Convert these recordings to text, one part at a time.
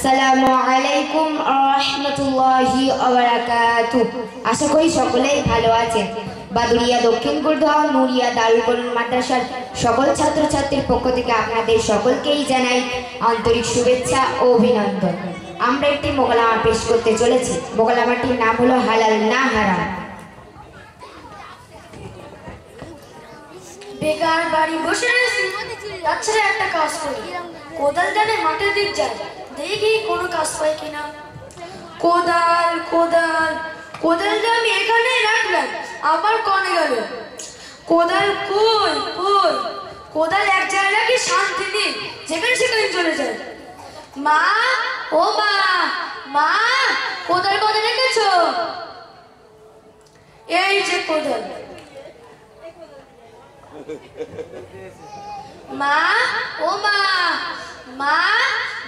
আসসালামু আলাইকুম রাহমাতুল্লাহি ওয়া বারাকাতুহু। আশা করি সকলেই ভালো আছেন। বাদুরিয়া দক্ষিণ গুরগাঁও নুরিয়া দারুল কুরআন মাদ্রাসার সকল ছাত্রছাত্রীর পক্ষ থেকে আপনাদের সকলকেই জানাই আন্তরিক শুভেচ্ছা ও অভিনন্দন। আমরা একটি মোকালামা পেশ করতে চলেছি। মোকালামাটির নাম হলো হালাল না হারাম। বেকার বাড়ি বসে রয়েছি, আচ্ছা একটা কাজ করি। কোদাল জানে মাঠের দিক যায়, দেখি কোনো কাজ পাই কিনা। কোদাল কোদাল কোদালটা আমি এখানেই রাখলাম, আবার কনে গেল? কোদাল কই কই? কোদাল এক জায়গায় রাখি, শান্তি নেই, যেখানে সেখানে চলে যায়। মা, ও মা, মা, কোদাল কোথায় রেখেছো? এই যে কোদাল। মা, ও মা, মা,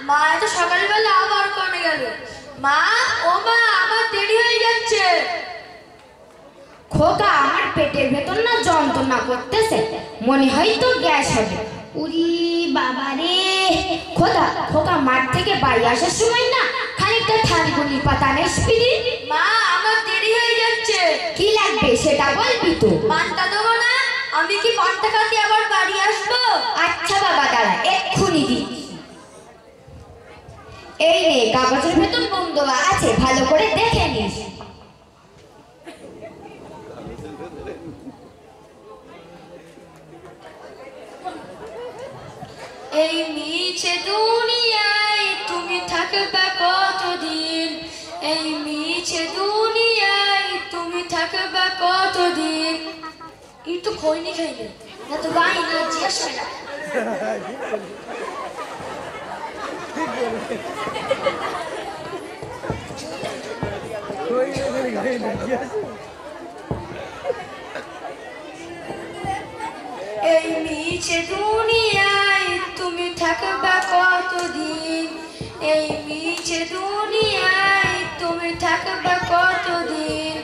মা এত সকালবেলা আবার কনে গেল? মা, ও মা, আমার দেরি হয়ে যাচ্ছে। খোকা, আমার পেটের ভেতর না যন্ত্রণা করতেছে, মনে হয় তো গ্যাস হবে। উরি বাবা রে! খোকা খোকা, মাঠ থেকে বাড়ি আসার সময় না খানিকটা থানকুনি পাতা নেসপিনি। মা, আমার দেরি হয়ে যাচ্ছে। কি লাগবে সেটা বলবি তো। পান্তা দেবো না? আমি কি পান্তা খাতে আবার বাড়ি আসবো? আচ্ছা বাবা, দাঁড়া, এক্ষুনি দি। এই নে, কাগজের ভেতর নুন দেওয়া আছে, ভালো করে দেখে নিস। এই মিছে দুনিয়ায় তুমি থাকবে কতদিন? এই মিছে দুনিয়ায় তুমি থাকবে কতদিন? একটু খৈনি খাইলে না তো গাই না, জিজ্ঞেস না। এই মিছে দুনিয়ায় তুমি থাকবে কতদিন? এই মিছে দুনিয়ায় তুমি থাকবে কতদিন?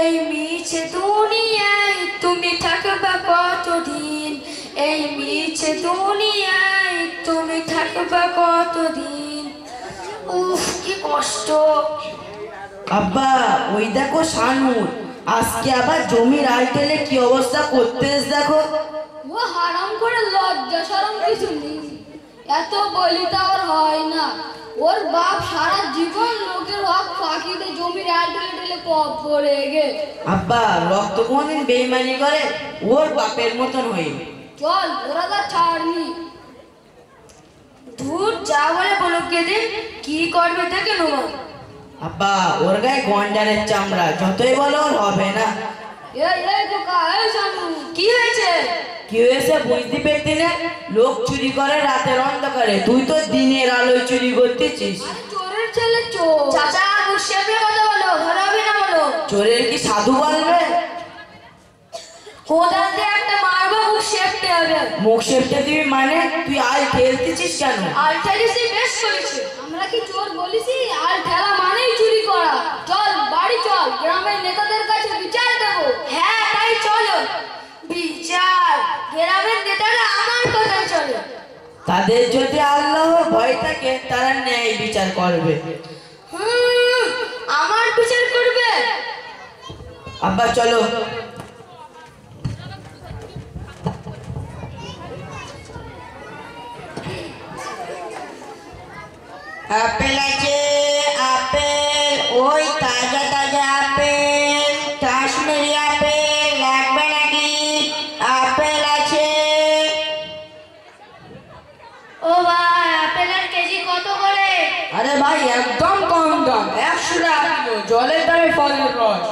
এই মিছে দুনিয়ায় তুমি থাকবে কতদিন? এই মিছে দুনিয়ায় তুমি থাকবে কতদিন? উফ, কি কষ্ট। আব্বা, ওই দেখো শানুর আজকে আবার জমির আইটেলে কি অবস্থা করতেস দেখো। ও হারাম করে লজ্জা শরম কিছু নেই, এত বলি তো আর হয় না। ওর বাপ সারা জীবন লোকের হক ফাঁকিতে জমির আইটেলে টেলে পড়ে গে। আব্বা, রক্ত কোনদিন বেইমানি করে ওর বাপের মতন হয়ে। চল, ওরা তো ছাড়নি। ধুর, যা বলে বলো কেঁদে, কি করবে দেখে নেবো। আব্বা, ওর গায়ে গন্ডারের চামড়া, যতই বলো ওর হবে না। এই এই খোকা, এই শানু, কি হয়েছে? কি হয়েছে বুঝতে পেরেছি না? লোক চুরি করে রাতের অন্ধকারে, তুই তো দিনের আলোয় চুরি করতেছিস। চোরের ছেলে চোর। চাচা, মুখ সামনে কথা বলো, ভালো হবে না বলো। চোরের কি সাধু বলবে? কোদাল দিয়ে একটা মারবো, মুখ সেপতে হবে। মুখ সেপতে দিবি মানে? তুই আল খেলতেছিস কেন? আল ঠেলেছি, বেশ করেছি। আমরা কি চোর বলিছি? আল ঠেলা মানেই চুরি করা। চল বাড়ি চল, গ্রামের নেতাদের কাছে বিচার দেবো। হ্যাঁ, তাই চলো। বিচার? গ্রামের নেতারা আমার কথাই চলে। তাদের যদি আল্লাহ ভয় থাকে তারা ন্যায় বিচার করবে। আমার বিচার করবে? আব্বা চলো। আপেল আছে, আপেল, ওই তাজা তাজা আপেল, কাশ্মীরি আপেল লাগবে নাকি? আপেল আছে। ও ভাই, আপেলের কেজি কত করে? আরে ভাই, একদম কম দাম, 100 টাকা কিলো, জলের দামে ফলের রস।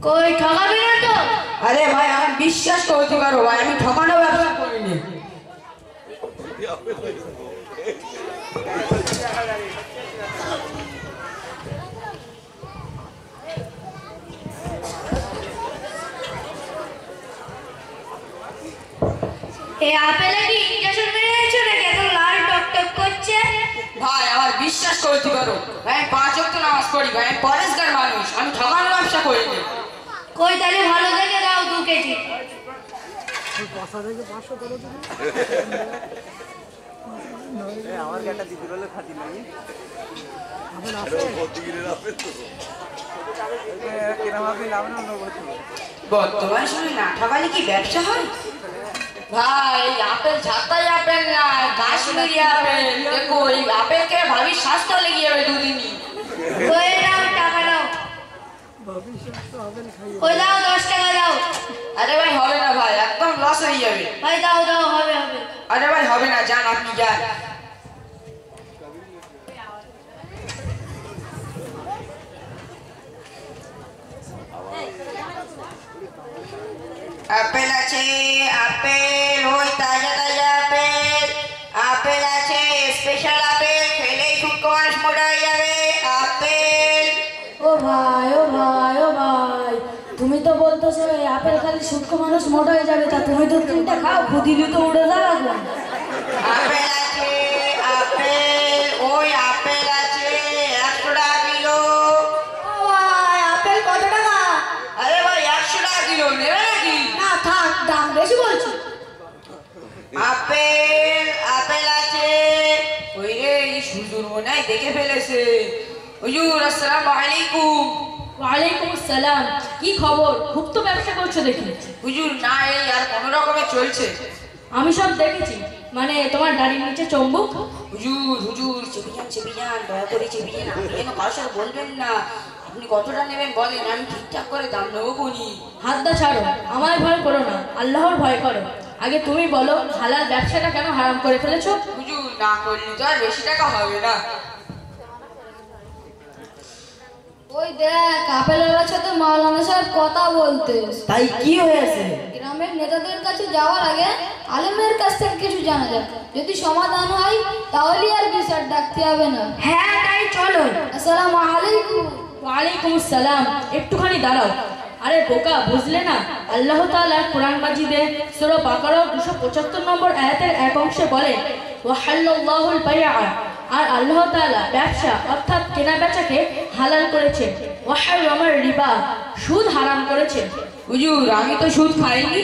কই, ঠকাবে না তো? আরে ভাই, আমি বিশ্বাস করতে পারো ভাই, আমি ঠকানো ব্যবসা করিনি। এই আপেলে কি ইনজেকশন মেরেছো নাকি এত লাল টক করতে পারো ভাই, আমি 5 ওয়াক্ত নামাজ পড়ি ভাই, আমি পরেশগার মানুষ, আমি ঠকানোর ব্যবসা করি না। কই তাহলে ভালো দেখে দাও 2 কেজি। বর্তমান সময় না ঠকালে কি ব্যবসা হয় ভাই? আপেল ছাতাই আপেল না, কাশ্মীরি আপেল। দেখো এই আপেলকে ভাবি স্বাস্থ্য লেগে যাবে দুদিনই। কই দাও টাকা দাও, কই দাও 10 টাকা দাও। আরে ভাই হবে না ভাই, একদম লস হয়ে যাবে। ভাই দাও দাও, হবে হবে। আরে ভাই হবে না, যান আপনি যান। আপেল আছে, আপেল ওই তাজা তাজা আপেল। আপেল আছে, স্পেশাল আপেল, খেলেই শুষ্ক মানুষ মোটা হয়ে যাবে। আপেল ও ভাই ও ভাই ও ভাই, তুমি তো বলতেছো এই আপেল খালি শুষ্ক মানুষ মোটা হয়ে যাবে, তা তুমি তো 3টা খাও, খুদিলি তো উড়ে যাবে। আপেল আছে, আপেল ওই আপেল আছে 100 টাকা কিলো। ও ভাই আপেল কত টাকা? আরে ভাই 100 টাকা কিলো নেবে নাকি? না থাক, দাম বেশি বলছো। আপেল আপেল আছে ওই রে, এই হুজুর মনে হয় দেখে ফেলেছে। হুজুর আসসালামু আলাইকুম। ওয়ালাইকুম আসসালাম, কি খবর? খুব তো ব্যবসা করছো দেখি। হুজুর না এই আর কোন রকমে চলছে। আমি সব দেখেছি, মানে তোমার গাড়ির নিচে চম্বুক। হুজুর হুজুর চেপে যান, দয়া করে চেপে যান। আপনি যেন কারোর সাথে বলবেন না। আপনি কতটা নেবেন বলেন, আমি ঠিকঠাক করে দাম নেবো কোনি। হাতটা ছাড়ো, আমার ভয় করো না, আল্লাহর ভয় করো। আগে তুমি বলো হালাল ব্যবসাটা কেন হারাম করে ফেলেছো? হুজুর না করলে তো আর বেশি টাকা হবে না। ওই দেখ আপেলের সাথে মাওলানা সাহেব কথা বলতে। তাই কি হয়েছে? গ্রামের নেতাদের কাছে যাওয়ার আগে আলেমের কাছ থেকে কিছু জানা যাক, যদি সমাধান হয় তাহলে আর বিচার ডাকতে হবে না। হ্যাঁ তাই চলো। আসসালামু আলাইকুম। ওয়ালাইকুম আসসালাম, একটুখানি দাঁড়াও। আরে বোকা, বুঝলে না? আল্লাহ তাআলা কোরআন মাজিদে সূরা বাকারা 275 নম্বর আয়াতের এক অংশে বলেন ওয়াহাল্লাল্লাহুল বাইআ, আর আল্লাহ তাআলা ব্যবসা অর্থাৎ কেনা বেচাকে হালাল করেছেন। ওয়াহারামার রিবা, সুদ হারাম করেছেন। হুজুর আমি তো সুদ খাইনি।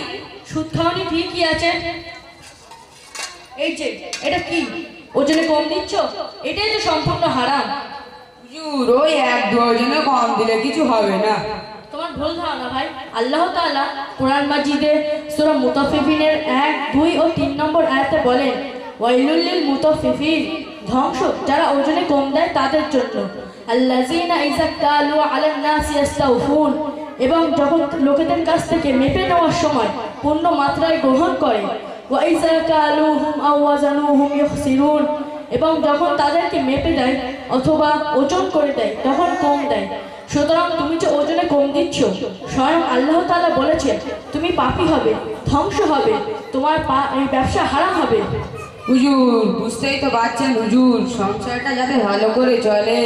সুদ খাওয়ানি ঠিকই আছে। এই যে এটা কি ওজনে কম দিচ্ছ? এটাই তো সম্পূর্ণ হারাম। হুজুর ওই 1-2 জনে কম দিলে কিছু হবে না। তোমার ভুল ধারণা ভাই। আল্লাহ তাআলা কোরআন মাজিদে সূরা মুতাফফিফিনের 1, 2 ও 3 নম্বর আয়াতে বলেন ওয়াইলুল লিল মুতাফফিফিন, ধ্বংস যারা ওজনে কম দেয় তাদের জন্য। আল্লাযিনা ইযা কালু আলান নাসি ইস্তাউফুন, এবং যখন লোকেদের কাছ থেকে মেপে নেওয়ার সময় পূর্ণ মাত্রায় গ্রহণ করে। ওয়া ইযা কালুহুম আও ওয়াজানুহুম ইখসিরুন, এবং যখন তাদেরকে মেপে দেয় অথবা ওজন করে দেয় তখন কম দেয়। সুতরাং তুমি যে ওজনে কম দিচ্ছ, স্বয়ং আল্লাহ তাআলা বলেছেন তুমি পাপী হবে, ধ্বংস হবে, তোমার এই ব্যবসা হারাম হবে। হুজুর বুঝতেই তো পারছেন হুজুর, সংসারটা যাতে ভালো করে চলে,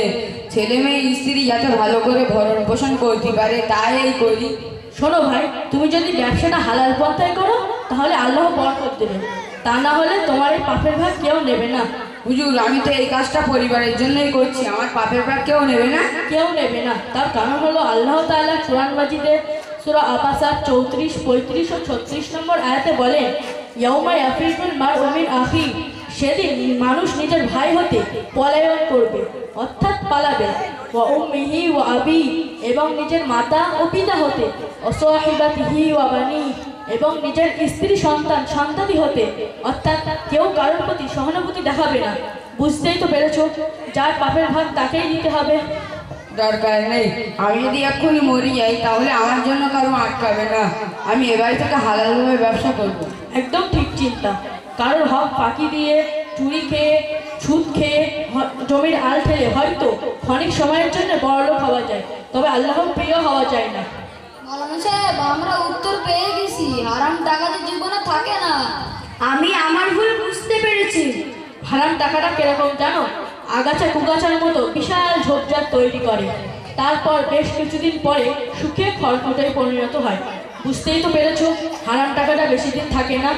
ছেলে মেয়ে স্ত্রী যাতে ভালো করে ভরণ পোষণ করতে পারে, তাই এই করি। শোনো ভাই, তুমি যদি ব্যবসাটা হালাল পন্থায় করো তাহলে আল্লাহ বরকত দেবেন, তা না হলে তোমার এই পাপের ভাগ কেউ নেবে না। হুজুর আমি তো এই কাজটা পরিবারের জন্যই করছি, আমার পাপের ভাগ কেউ নেবে না। কেউ নেবে না, তার কারণ হলো আল্লাহ তাআলা কোরআন মাজিদে সূরা আবাসা 34, 35 ও 36 নম্বর আয়াতে বলেন ইয়াউমা ইয়াফিরুল মারউ মিন আখি, সেদিন মানুষ নিজের ভাই হতে পলায়ন করবে অর্থাৎ পালাবে। ওয়া উম্মিহি ওয়া আবি, এবং নিজের মাতা ও পিতা হতে। ওয়া সাহিবাতিহি ওয়া বানি, এবং নিজের স্ত্রী সন্তানই হতে, অর্থাৎ কেউ কারোর প্রতি সহানুভূতি দেখাবে না। বুঝতেই তো পেরেছো, যার পাপের ভাগ তাকেই দিতে হবে। দরকার নেই, আমি যদি এক্ষুনি মরে যাই তাহলে আমার জন্য কারো আটকাবে না। আমি এবার থেকে হালালভাবে ব্যবসা করব। একদম ঠিক চিন্তা। কারোর হক ফাঁকি দিয়ে, চুরি খেয়ে, সুদ খেয়ে, জমির আল ঠেলে হয়তো ক্ষণিক সময়ের জন্য বড়লোক হওয়া যায়, তবে আল্লাহর প্রিয় হওয়া যায় না। মাওলানা সাহেব আমরা উত্তর পেয়ে গেছি, হারাম টাকা তো জীবনে থাকে না। আমি আমার ভুল বুঝতে পেরেছি। হারাম টাকাটা কিরকম জানো? আগাছা কুগাছার মতো বিশাল ঝোপঝাড় তৈরি করে, তারপর বেশ কিছুদিন পরে শুকিয়ে খড়কুটায় পরিণত হয়। বুঝতেই তো পেরেছো, হারাম টাকাটা বেশি দিন থাকে না।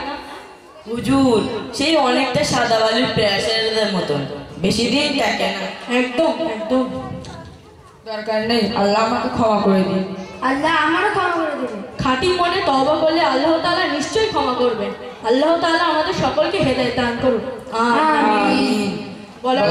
হুজুর সেই অনেকটা সাদা বালুর প্রেসারের মতন, বেশি দিন থাকে না। একদম একদম দরকার নেই, আল্লাহ আমাকে ক্ষমা করে দিন। আল্লাহ আমারও ক্ষমা করে দেবে। খাঁটি মনে তওবা করলে আল্লাহ তাআলা নিশ্চয়ই ক্ষমা করবেন। আল্লাহ তাআলা আমাদের সকলকে হেদায়েত দান করুন। আমিন। বলো